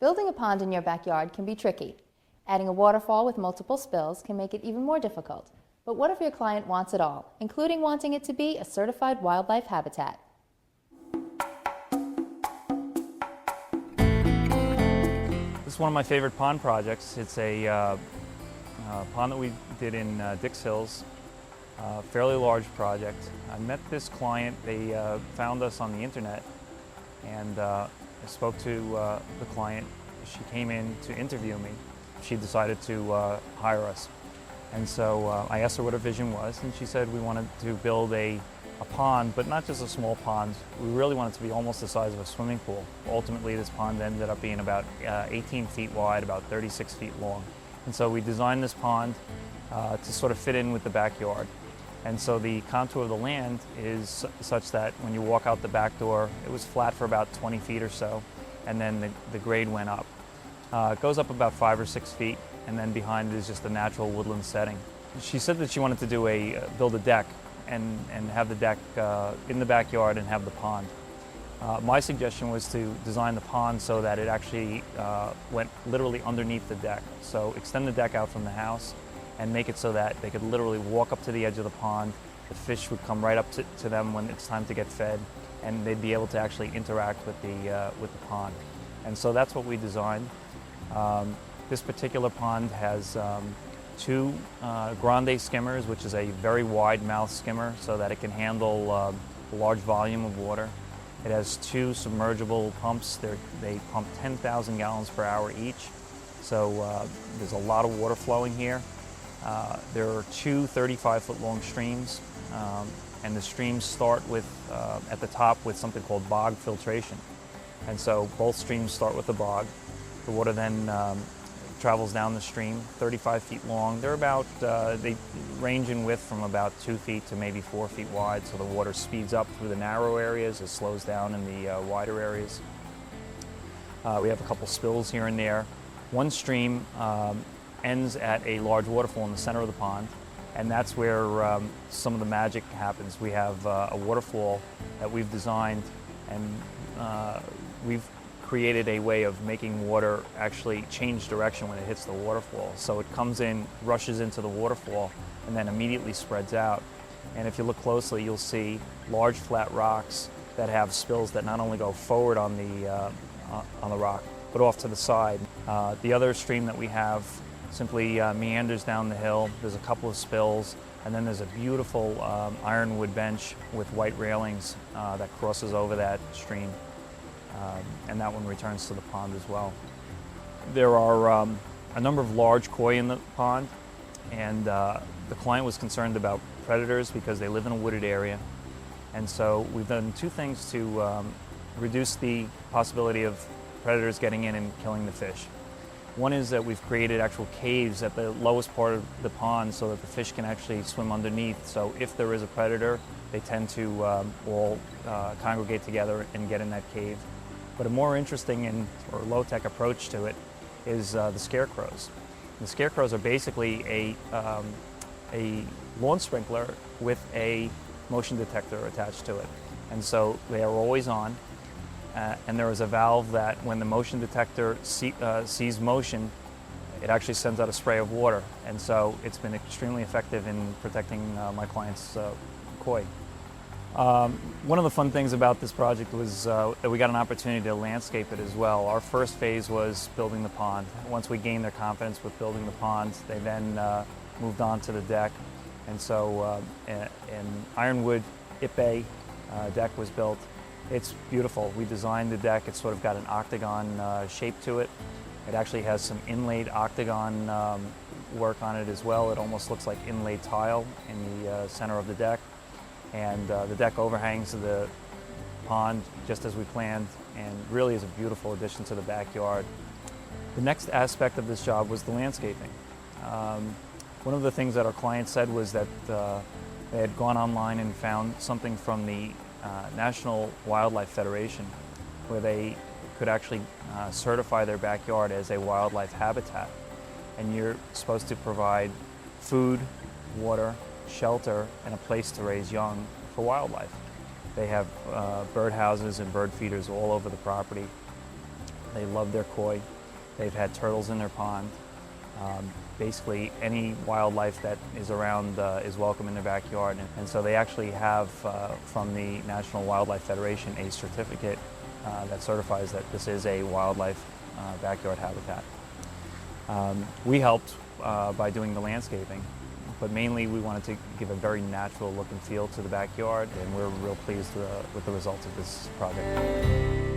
Building a pond in your backyard can be tricky. Adding a waterfall with multiple spills can make it even more difficult. But what if your client wants it all, including wanting it to be a certified wildlife habitat? This is one of my favorite pond projects. It's a pond that we did in Dix Hills, a fairly large project. I met this client. They found us on the internet, and I spoke to the client. She came in to interview me. She decided to hire us. And so I asked her what her vision was, and she said we wanted to build a pond, but not just a small pond. We really wanted it to be almost the size of a swimming pool. Ultimately, this pond ended up being about 18 feet wide, about 36 feet long. And so we designed this pond to sort of fit in with the backyard. And so the contour of the land is such that when you walk out the back door, it was flat for about 20 feet or so, and then the grade went up. It goes up about 5 or 6 feet, and then behind it is just a natural woodland setting. She said that she wanted to do build a deck and have the deck in the backyard and have the pond. My suggestion was to design the pond so that it actually went literally underneath the deck. So extend the deck out from the house and make it so that they could literally walk up to the edge of the pond. The fish would come right up to them when it's time to get fed, and they'd be able to actually interact with the pond. And so that's what we designed. This particular pond has two grande skimmers, which is a very wide mouth skimmer so that it can handle a large volume of water. It has two submergible pumps. They pump 10,000 gallons per hour each. So there's a lot of water flowing here. There are two 35-foot long streams, and the streams start with, at the top with something called bog filtration. And so both streams start with the bog. The water then travels down the stream, 35 feet long. They're about, they range in width from about 2 feet to maybe 4 feet wide, so the water speeds up through the narrow areas, it slows down in the wider areas. We have a couple spills here and there. One stream ends at a large waterfall in the center of the pond, and that's where some of the magic happens. We have a waterfall that we've designed, and we've created a way of making water actually change direction when it hits the waterfall. So it comes in, rushes into the waterfall, and then immediately spreads out. And if you look closely, you'll see large flat rocks that have spills that not only go forward on the rock, but off to the side. The other stream that we have simply meanders down the hill. There's a couple of spills, and then there's a beautiful ironwood bench with white railings that crosses over that stream. And that one returns to the pond as well. There are a number of large koi in the pond, and the client was concerned about predators because they live in a wooded area. And so we've done two things to reduce the possibility of predators getting in and killing the fish. One is that we've created actual caves at the lowest part of the pond so that the fish can actually swim underneath. So if there is a predator, they tend to all congregate together and get in that cave. But a more interesting or low-tech approach to it is the scarecrows. The scarecrows are basically a lawn sprinkler with a motion detector attached to it. And so they are always on, and there is a valve that when the motion detector sees motion, it actually sends out a spray of water. And so it's been extremely effective in protecting my clients' koi. One of the fun things about this project was that we got an opportunity to landscape it as well. Our first phase was building the pond. Once we gained their confidence with building the pond, they then moved on to the deck. And so an ironwood ipe deck was built. It's beautiful. We designed the deck. It's sort of got an octagon shape to it. It actually has some inlaid octagon work on it as well. It almost looks like inlaid tile in the center of the deck. And the deck overhangs the pond just as we planned, and really is a beautiful addition to the backyard. The next aspect of this job was the landscaping. One of the things that our client said was that they had gone online and found something from the National Wildlife Federation where they could actually certify their backyard as a wildlife habitat. And you're supposed to provide food, water, shelter, and a place to raise young for wildlife. They have bird houses and bird feeders all over the property. They love their koi. They've had turtles in their pond. Basically, any wildlife that is around is welcome in their backyard. And so they actually have, from the National Wildlife Federation, a certificate that certifies that this is a wildlife backyard habitat. We helped by doing the landscaping, but mainly we wanted to give a very natural look and feel to the backyard, and we're real pleased with the results of this project.